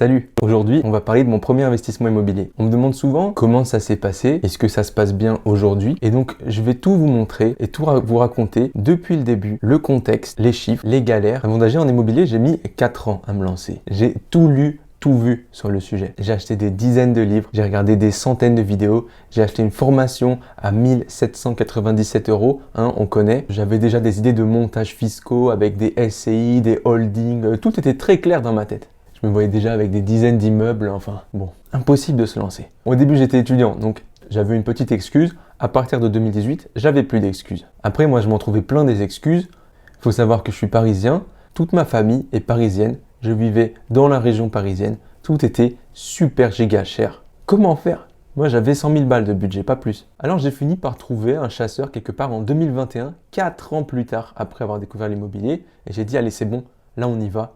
Salut, aujourd'hui on va parler de mon premier investissement immobilier. On me demande souvent comment ça s'est passé, est-ce que ça se passe bien aujourd'hui, et donc je vais tout vous montrer et tout vous raconter depuis le début, le contexte, les chiffres, les galères. Avant d'agir en immobilier, j'ai mis 4 ans à me lancer. J'ai tout lu, tout vu sur le sujet. J'ai acheté des dizaines de livres, j'ai regardé des centaines de vidéos, j'ai acheté une formation à 1797 €, on connaît. J'avais déjà des idées de montages fiscaux avec des SCI, des holdings, tout était très clair dans ma tête. Je me voyais déjà avec des dizaines d'immeubles, enfin bon, impossible de se lancer. Au début j'étais étudiant, donc j'avais une petite excuse. À partir de 2018, j'avais plus d'excuses. Après moi je m'en trouvais plein des excuses. Il faut savoir que je suis parisien, toute ma famille est parisienne, je vivais dans la région parisienne, tout était super giga cher. Comment faire? Moi j'avais 100 000 balles de budget, pas plus. Alors j'ai fini par trouver un chasseur quelque part en 2021, 4 ans plus tard après avoir découvert l'immobilier, et j'ai dit allez c'est bon, là on y va,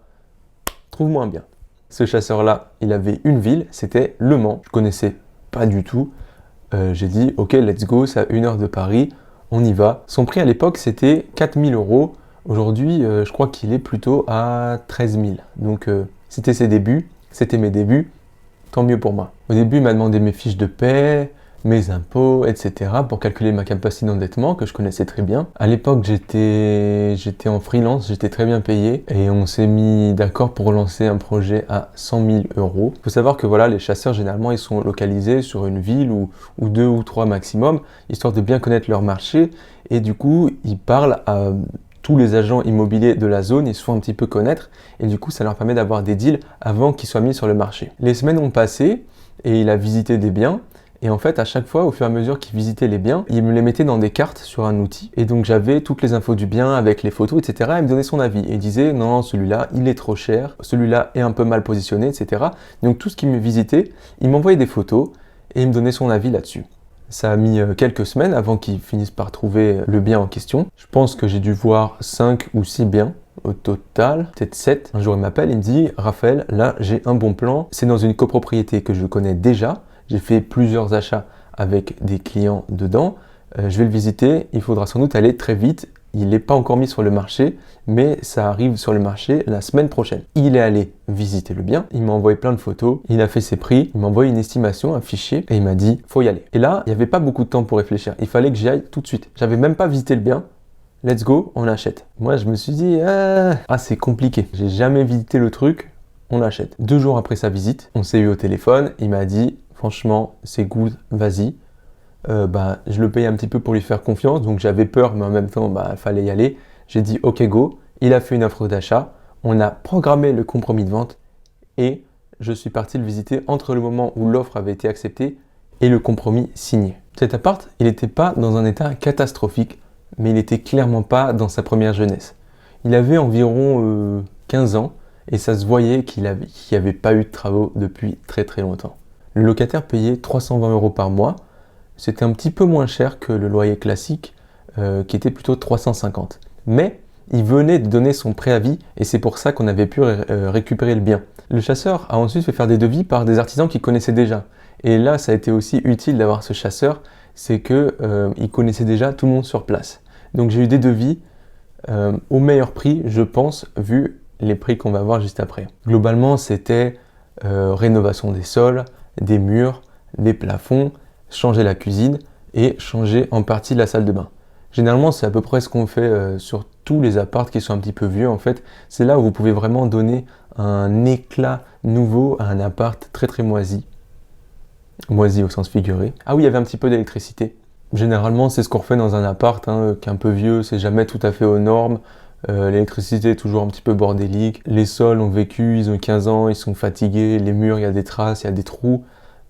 trouve-moi un bien. Ce chasseur-là, il avait une ville, c'était Le Mans. Je connaissais pas du tout. J'ai dit, ok, let's go, c'est à 1 heure de Paris, on y va. Son prix à l'époque, c'était 4 000 €. Aujourd'hui, je crois qu'il est plutôt à 13 000. Donc, c'était ses débuts, c'était mes débuts, tant mieux pour moi. Au début, il m'a demandé mes fiches de paie, mes impôts, etc. pour calculer ma capacité d'endettement que je connaissais très bien. À l'époque, j'étais en freelance, j'étais très bien payé et on s'est mis d'accord pour lancer un projet à 100 000 €. Il faut savoir que voilà, les chasseurs, généralement, ils sont localisés sur une ville ou 2 ou 3 maximum, histoire de bien connaître leur marché et du coup, ils parlent à tous les agents immobiliers de la zone, ils se font un petit peu connaître et du coup, ça leur permet d'avoir des deals avant qu'ils soient mis sur le marché. Les semaines ont passé et il a visité des biens. Et en fait, à chaque fois, au fur et à mesure qu'il visitait les biens, il me les mettait dans des cartes sur un outil. Et donc, j'avais toutes les infos du bien avec les photos, etc. Et il me donnait son avis. Et il disait, non, celui-là, il est trop cher. Celui-là est un peu mal positionné, etc. Donc, tout ce qui me visitait, il m'envoyait des photos et il me donnait son avis là-dessus. Ça a mis quelques semaines avant qu'il finisse par trouver le bien en question. Je pense que j'ai dû voir 5 ou 6 biens au total, peut-être 7. Un jour, il m'appelle, il me dit, Raphaël, là, j'ai un bon plan. C'est dans une copropriété que je connais déjà. J'ai fait plusieurs achats avec des clients dedans. Je vais le visiter. Il faudra sans doute aller très vite. Il n'est pas encore mis sur le marché, mais ça arrive sur le marché la semaine prochaine. Il est allé visiter le bien. Il m'a envoyé plein de photos. Il a fait ses prix. Il m'a envoyé une estimation, un fichier, et il m'a dit faut y aller. Et là, il n'y avait pas beaucoup de temps pour réfléchir. Il fallait que j'y aille tout de suite. J'avais même pas visité le bien. Let's go, on achète. Moi, je me suis dit c'est compliqué. J'ai jamais visité le truc. On l'achète. 2 jours après sa visite, on s'est eu au téléphone. Il m'a dit franchement, c'est good, vas-y. Je le payais un petit peu pour lui faire confiance, donc j'avais peur, mais en même temps, il fallait y aller. J'ai dit ok go, il a fait une offre d'achat, on a programmé le compromis de vente et je suis parti le visiter entre le moment où l'offre avait été acceptée et le compromis signé. Cet appart, il n'était pas dans un état catastrophique, mais il n'était clairement pas dans sa première jeunesse. Il avait environ 15 ans et ça se voyait qu'il n'y avait pas eu de travaux depuis très très longtemps. Le locataire payait 320 € par mois. C'était un petit peu moins cher que le loyer classique, qui était plutôt 350. Mais il venait de donner son préavis et c'est pour ça qu'on avait pu récupérer le bien. Le chasseur a ensuite fait faire des devis par des artisans qu'il connaissait déjà. Et là, ça a été aussi utile d'avoir ce chasseur, c'est qu'il connaissait déjà tout le monde sur place. Donc j'ai eu des devis au meilleur prix, je pense, vu les prix qu'on va voir juste après. Globalement, c'était rénovation des sols, des murs, des plafonds, changer la cuisine et changer en partie la salle de bain. Généralement, c'est à peu près ce qu'on fait sur tous les apparts qui sont un petit peu vieux. En fait, c'est là où vous pouvez vraiment donner un éclat nouveau à un appart très très moisi. Moisi au sens figuré. Ah oui, il y avait un petit peu d'électricité. Généralement, c'est ce qu'on refait dans un appart qui est un peu vieux, c'est jamais tout à fait aux normes. L'électricité est toujours un petit peu bordélique. Les sols ont vécu, ils ont 15 ans, ils sont fatigués. Les murs, il y a des traces, il y a des trous.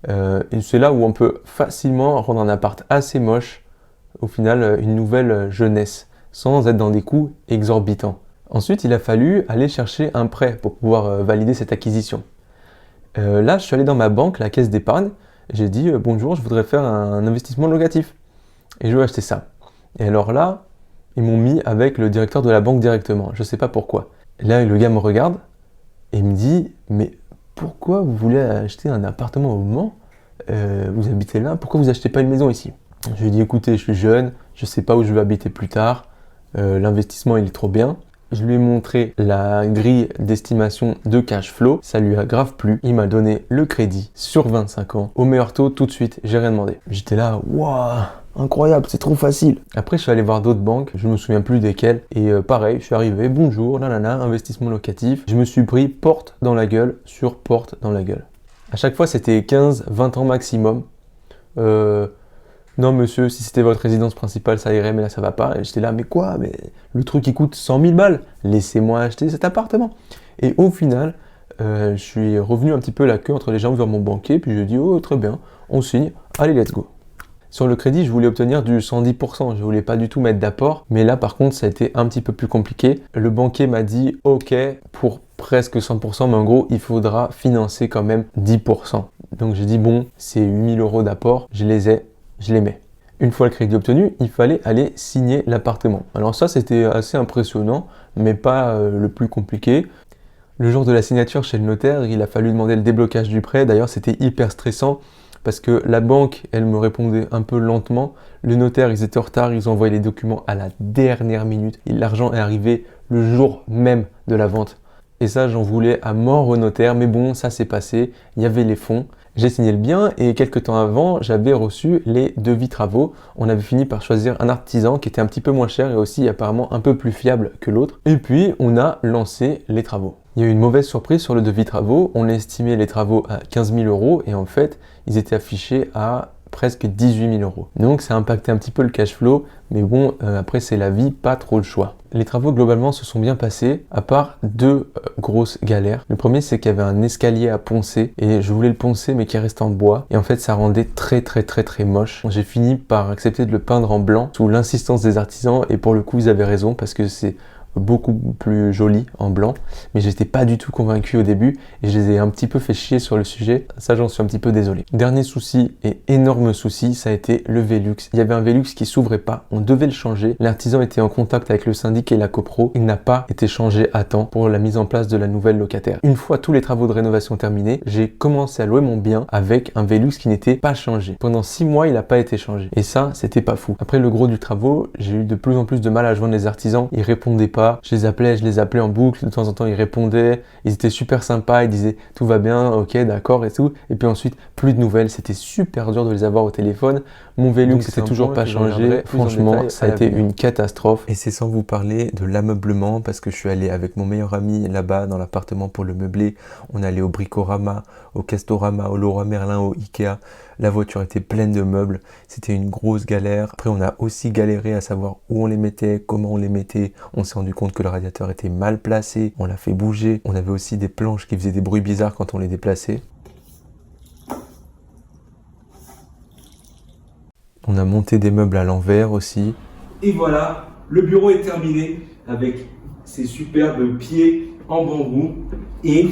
Et c'est là où on peut facilement rendre un appart assez moche, au final une nouvelle jeunesse, sans être dans des coûts exorbitants. Ensuite, il a fallu aller chercher un prêt pour pouvoir valider cette acquisition. Là, je suis allé dans ma banque, la caisse d'épargne, j'ai dit bonjour, je voudrais faire un investissement locatif. Et je veux acheter ça. Et alors là, ils m'ont mis avec le directeur de la banque directement. Je ne sais pas pourquoi. Et là, le gars me regarde et me dit mais pourquoi vous voulez acheter un appartement au Mans? Vous habitez là, pourquoi vous achetez pas une maison ici? Je lui ai dit écoutez, je suis jeune, je ne sais pas où je vais habiter plus tard, l'investissement il est trop bien. Je lui ai montré la grille d'estimation de cash flow, ça lui a grave plu. Il m'a donné le crédit sur 25 ans, au meilleur taux tout de suite, j'ai rien demandé. J'étais là, waouh, incroyable, c'est trop facile. Après, je suis allé voir d'autres banques, je me souviens plus desquelles, et pareil, je suis arrivé, bonjour, nanana, investissement locatif. Je me suis pris porte dans la gueule sur porte dans la gueule. À chaque fois, c'était 15-20 ans maximum. Non monsieur, si c'était votre résidence principale, ça irait, mais là ça va pas. Et j'étais là, mais quoi? Mais le truc il coûte 100 000 balles. Laissez-moi acheter cet appartement. Et au final, je suis revenu un petit peu la queue entre les jambes vers mon banquier, puis je lui ai dit, oh très bien, on signe, allez let's go. Sur le crédit, je voulais obtenir du 110%, je voulais pas du tout mettre d'apport, mais là par contre ça a été un petit peu plus compliqué. Le banquier m'a dit, ok, pour presque 100%, mais en gros il faudra financer quand même 10%. Donc j'ai dit, bon, c'est 8 000 € d'apport, je les ai. Je les mets. Une fois le crédit obtenu, il fallait aller signer l'appartement. Alors ça, c'était assez impressionnant, mais pas le plus compliqué. Le jour de la signature chez le notaire, il a fallu demander le déblocage du prêt. D'ailleurs, c'était hyper stressant parce que la banque, elle me répondait un peu lentement. Le notaire, ils étaient en retard, ils ont envoyé les documents à la dernière minute. Et l'argent est arrivé le jour même de la vente. Et ça, j'en voulais à mort au notaire, mais bon, ça s'est passé. Il y avait les fonds. J'ai signé le bien et quelques temps avant, j'avais reçu les devis travaux. On avait fini par choisir un artisan qui était un petit peu moins cher et aussi apparemment un peu plus fiable que l'autre. Et puis, on a lancé les travaux. Il y a eu une mauvaise surprise sur le devis travaux. On estimait les travaux à 15 000 € et en fait, ils étaient affichés à presque 18 000 €. Donc ça a impacté un petit peu le cash flow, mais bon, après c'est la vie, pas trop le choix. Les travaux globalement se sont bien passés, à part deux grosses galères. Le premier, c'est qu'il y avait un escalier à poncer et je voulais le poncer mais qui reste en bois et en fait ça rendait très moche. J'ai fini par accepter de le peindre en blanc sous l'insistance des artisans et pour le coup ils avaient raison parce que c'est beaucoup plus joli en blanc, mais j'étais pas du tout convaincu au début et je les ai un petit peu fait chier sur le sujet. Ça, j'en suis un petit peu désolé. Dernier souci et énorme souci, ça a été le Velux. Il y avait un Velux qui s'ouvrait pas, on devait le changer. L'artisan était en contact avec le syndic et la copro. Il n'a pas été changé à temps pour la mise en place de la nouvelle locataire. Une fois tous les travaux de rénovation terminés, j'ai commencé à louer mon bien avec un Velux qui n'était pas changé. Pendant 6 mois, il n'a pas été changé. Et ça, c'était pas fou. Après le gros du travaux, j'ai eu de plus en plus de mal à joindre les artisans. Ils répondaient pas. Je les appelais en boucle, de temps en temps ils répondaient, ils étaient super sympas, ils disaient tout va bien, ok d'accord et tout, et puis ensuite plus de nouvelles, c'était super dur de les avoir au téléphone. Mon Velux c'était toujours pas changé, franchement ça a été une catastrophe. Et c'est sans vous parler de l'ameublement parce que je suis allé avec mon meilleur ami là-bas dans l'appartement pour le meubler, on est allé au Bricorama, au Castorama, au Leroy Merlin, au Ikea. La voiture était pleine de meubles, c'était une grosse galère. Après on a aussi galéré à savoir où on les mettait, comment on les mettait. On s'est rendu compte que le radiateur était mal placé, on l'a fait bouger. On avait aussi des planches qui faisaient des bruits bizarres quand on les déplaçait. On a monté des meubles à l'envers aussi. Et voilà, le bureau est terminé avec ses superbes pieds en bambou et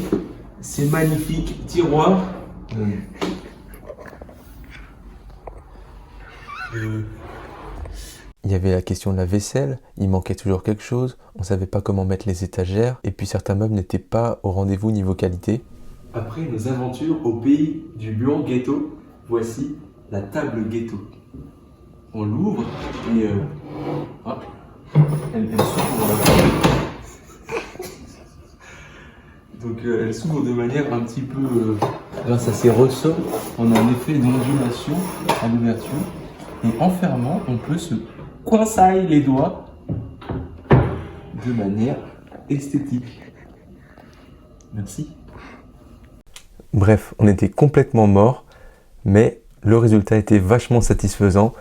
ces magnifiques tiroirs. Il y avait la question de la vaisselle, il manquait toujours quelque chose, on savait pas comment mettre les étagères, et puis certains meubles n'étaient pas au rendez-vous niveau qualité. Après nos aventures au pays du bureau ghetto, voici la table ghetto. On l'ouvre et elle s'ouvre. Donc elle s'ouvre de manière un petit peu, grâce à ses ressorts, on a un effet d'ondulation à l'ouverture. Et en fermant, on peut se coincer les doigts de manière esthétique. Merci. Bref, on était complètement morts, mais le résultat était vachement satisfaisant.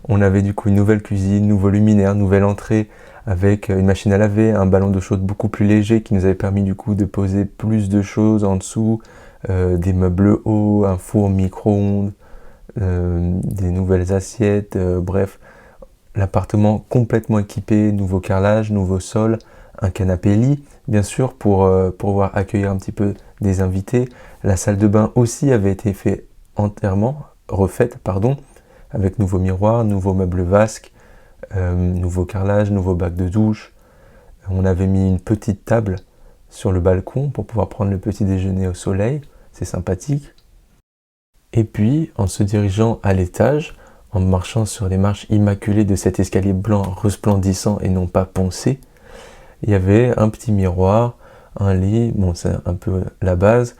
On avait du coup une nouvelle cuisine, nouveau luminaire, nouvelle entrée avec une machine à laver, un ballon d'eau chaude beaucoup plus léger qui nous avait permis du coup de poser plus de choses en dessous, des meubles hauts, un four micro-ondes, des nouvelles assiettes, bref, l'appartement complètement équipé, nouveau carrelage, nouveau sol, un canapé lit, bien sûr, pour pouvoir accueillir un petit peu des invités. La salle de bain aussi avait été refaite, avec nouveau miroir, nouveau meuble vasque, nouveau carrelage, nouveau bac de douche. On avait mis une petite table sur le balcon pour pouvoir prendre le petit déjeuner au soleil, c'est sympathique. Et puis, en se dirigeant à l'étage, en marchant sur les marches immaculées de cet escalier blanc resplendissant et non pas poncé, il y avait un petit miroir, un lit, bon c'est un peu la base,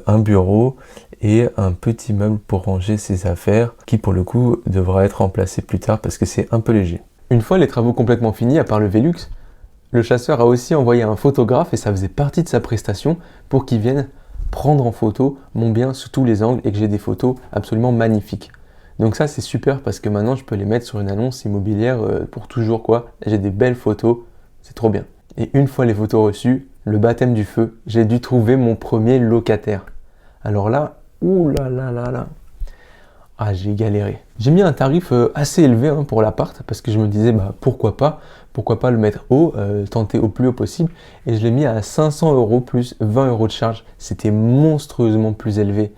un bureau et un petit meuble pour ranger ses affaires qui pour le coup devra être remplacé plus tard parce que c'est un peu léger. Une fois les travaux complètement finis, à part le Velux, le chasseur a aussi envoyé un photographe et ça faisait partie de sa prestation pour qu'il vienne prendre en photo mon bien sous tous les angles et que j'ai des photos absolument magnifiques. Donc ça c'est super parce que maintenant je peux les mettre sur une annonce immobilière pour toujours quoi. J'ai des belles photos, c'est trop bien. Et une fois les photos reçues, le baptême du feu, j'ai dû trouver mon premier locataire. Alors là, ouh là là là là, ah j'ai galéré. J'ai mis un tarif assez élevé pour l'appart parce que je me disais pourquoi pas le mettre haut, tenter au plus haut possible. Et je l'ai mis à 500 € plus 20 € de charge. C'était monstrueusement plus élevé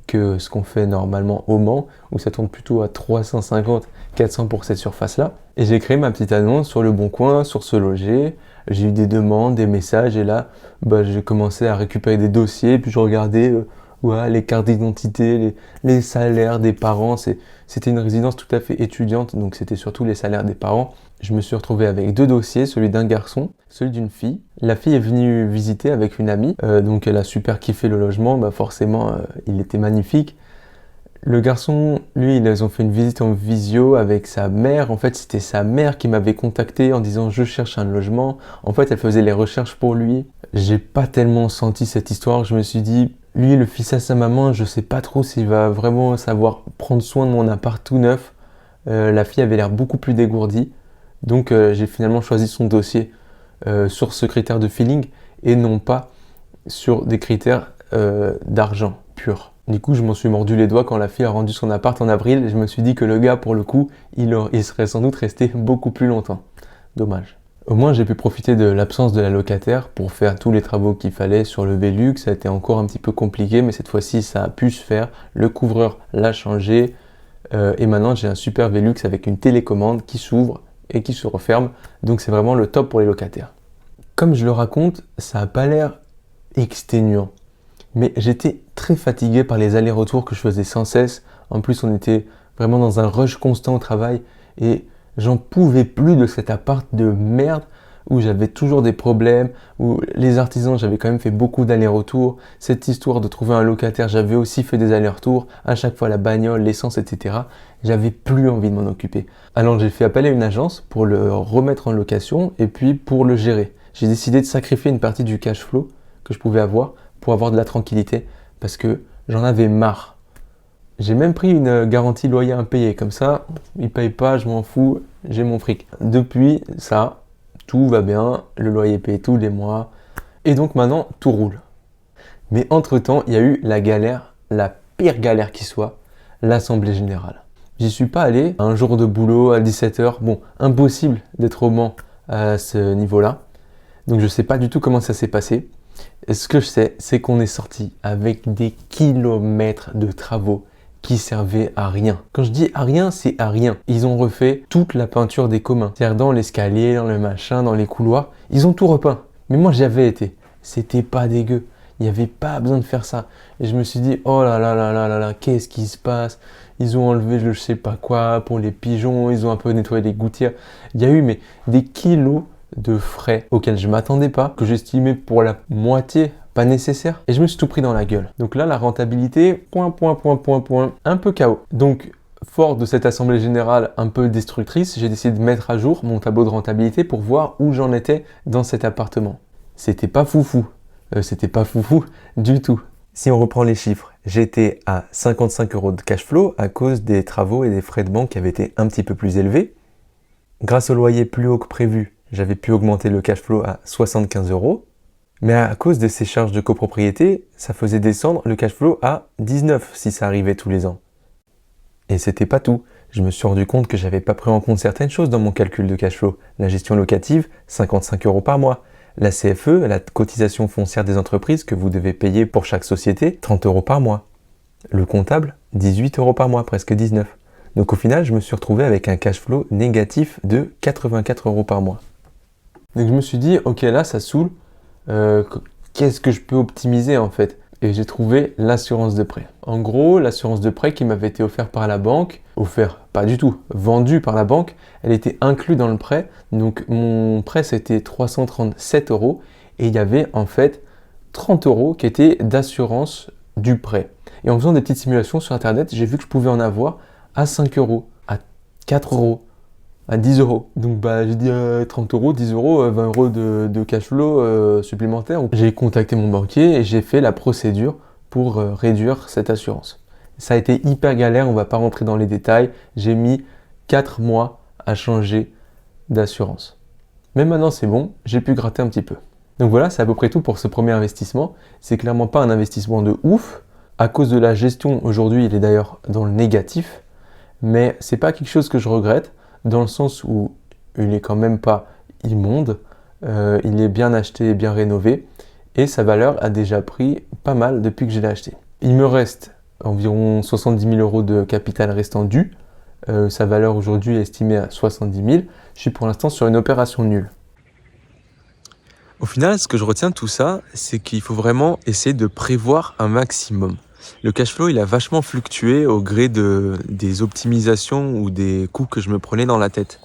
que ce qu'on fait normalement au Mans, où ça tourne plutôt à 350, 400 pour cette surface-là. Et j'ai créé ma petite annonce sur Le Bon Coin, sur Se Loger. J'ai eu des demandes, des messages, et là, j'ai commencé à récupérer des dossiers, puis je regardais les cartes d'identité, les salaires des parents. C'était une résidence tout à fait étudiante, donc c'était surtout les salaires des parents. Je me suis retrouvé avec 2 dossiers, celui d'un garçon, celui d'une fille. La fille est venue visiter avec une amie, donc elle a super kiffé le logement, forcément il était magnifique. Le garçon, lui, ils ont fait une visite en visio avec sa mère. En fait, c'était sa mère qui m'avait contacté en disant « je cherche un logement ». En fait, elle faisait les recherches pour lui. J'ai pas tellement senti cette histoire. Je me suis dit, lui, le fils à sa maman, je sais pas trop s'il va vraiment savoir prendre soin de mon appart tout neuf. La fille avait l'air beaucoup plus dégourdie. Donc, j'ai finalement choisi son dossier sur ce critère de feeling et non pas sur des critères d'argent pur. Du coup, je m'en suis mordu les doigts quand la fille a rendu son appart en avril. Je me suis dit que le gars, pour le coup, il serait sans doute resté beaucoup plus longtemps. Dommage. Au moins, j'ai pu profiter de l'absence de la locataire pour faire tous les travaux qu'il fallait sur le Velux. Ça a été encore un petit peu compliqué, mais cette fois-ci, ça a pu se faire. Le couvreur l'a changé. Et maintenant, j'ai un super Velux avec une télécommande qui s'ouvre et qui se referme. Donc, c'est vraiment le top pour les locataires. Comme je le raconte, ça n'a pas l'air exténuant. Mais j'étais très fatigué par les allers-retours que je faisais sans cesse. En plus, on était vraiment dans un rush constant au travail et j'en pouvais plus de cet appart de merde où j'avais toujours des problèmes, où les artisans, j'avais quand même fait beaucoup d'allers-retours. Cette histoire de trouver un locataire, j'avais aussi fait des allers-retours. À chaque fois, la bagnole, l'essence, etc. J'avais plus envie de m'en occuper. Alors, j'ai fait appel à une agence pour le remettre en location et puis pour le gérer. J'ai décidé de sacrifier une partie du cash flow que je pouvais avoir pour avoir de la tranquillité parce que j'en avais marre. J'ai même pris une garantie loyer impayé, comme ça, ils ne payent pas, je m'en fous, j'ai mon fric. Depuis ça, tout va bien, le loyer est payé tous les mois, et donc maintenant, tout roule. Mais entre-temps, il y a eu la galère, la pire galère qui soit, l'Assemblée Générale. J'y suis pas allé, un jour de boulot à 17h, bon, impossible d'être au Mans à ce niveau-là, donc je sais pas du tout comment ça s'est passé. Et ce que je sais, c'est qu'on est sorti avec des kilomètres de travaux qui servaient à rien. Quand je dis à rien, c'est à rien. Ils ont refait toute la peinture des communs. C'est-à-dire dans l'escalier, dans le machin, dans les couloirs. Ils ont tout repeint. Mais moi, j'y avais été. C'était pas dégueu. Il n'y avait pas besoin de faire ça. Et je me suis dit, oh là là là là là là, qu'est-ce qui se passe? Ils ont enlevé je sais pas quoi pour les pigeons. Ils ont un peu nettoyé les gouttières. Il y a eu des kilos de frais auxquels je m'attendais pas, que j'estimais pour la moitié pas nécessaire, et je me suis tout pris dans la gueule. Donc là, la rentabilité, un peu chaos. Donc, fort de cette assemblée générale un peu destructrice, j'ai décidé de mettre à jour mon tableau de rentabilité pour voir où j'en étais dans cet appartement. C'était pas foufou. C'était pas foufou du tout. Si on reprend les chiffres, j'étais à 55 € de cash flow à cause des travaux et des frais de banque qui avaient été un petit peu plus élevés. Grâce au loyer plus haut que prévu, j'avais pu augmenter le cash flow à 75 €. Mais à cause de ces charges de copropriété, ça faisait descendre le cash flow à 19 si ça arrivait tous les ans. Et c'était pas tout. Je me suis rendu compte que j'avais pas pris en compte certaines choses dans mon calcul de cash flow. La gestion locative, 55 € par mois. La CFE, la cotisation foncière des entreprises que vous devez payer pour chaque société, 30 € par mois. Le comptable, 18 € par mois, presque 19. Donc au final, je me suis retrouvé avec un cash flow négatif de 84 € par mois. Donc je me suis dit, ok là ça saoule, qu'est-ce que je peux optimiser en fait? et j'ai trouvé l'assurance de prêt. En gros, l'assurance de prêt qui m'avait été offerte par la banque, pas du tout, vendue par la banque, elle était inclue dans le prêt. Donc mon prêt c'était 337 € et il y avait en fait 30 € qui étaient d'assurance du prêt. Et en faisant des petites simulations sur internet, j'ai vu que je pouvais en avoir à 5 €, à 4 €, à 10 €. Donc j'ai dit 30 €, 10 €, 20 € de cash flow supplémentaire. J'ai contacté mon banquier et j'ai fait la procédure pour réduire cette assurance. Ça a été hyper galère, on va pas rentrer dans les détails. J'ai mis 4 mois à changer d'assurance. Mais maintenant c'est bon, j'ai pu gratter un petit peu. Donc voilà, c'est à peu près tout pour ce premier investissement. C'est clairement pas un investissement de ouf. À cause de la gestion, aujourd'hui, il est d'ailleurs dans le négatif. Mais c'est pas quelque chose que je regrette, dans le sens où il est quand même pas immonde. Il est bien acheté et bien rénové. Et sa valeur a déjà pris pas mal depuis que je l'ai acheté. Il me reste environ 70 000 € de capital restant dû. Sa valeur aujourd'hui est estimée à 70 000. Je suis pour l'instant sur une opération nulle. Au final, ce que je retiens de tout ça, c'est qu'il faut vraiment essayer de prévoir un maximum. Le cash flow, il a vachement fluctué au gré des optimisations ou des coûts que je me prenais dans la tête.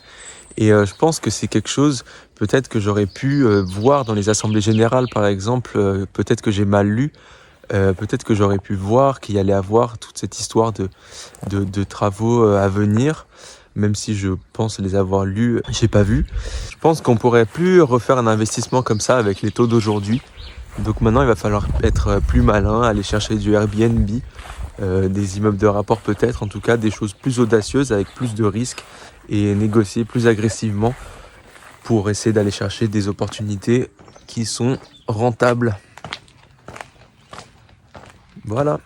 Et je pense que c'est quelque chose peut-être que j'aurais pu voir dans les assemblées générales, par exemple. Peut-être que j'ai mal lu. Peut-être que j'aurais pu voir qu'il y allait avoir toute cette histoire de travaux à venir. Même si je pense les avoir lus, j'ai pas vu. Je pense qu'on pourrait plus refaire un investissement comme ça avec les taux d'aujourd'hui. Donc maintenant, il va falloir être plus malin, aller chercher du Airbnb, des immeubles de rapport peut-être, en tout cas des choses plus audacieuses avec plus de risques et négocier plus agressivement pour essayer d'aller chercher des opportunités qui sont rentables. Voilà.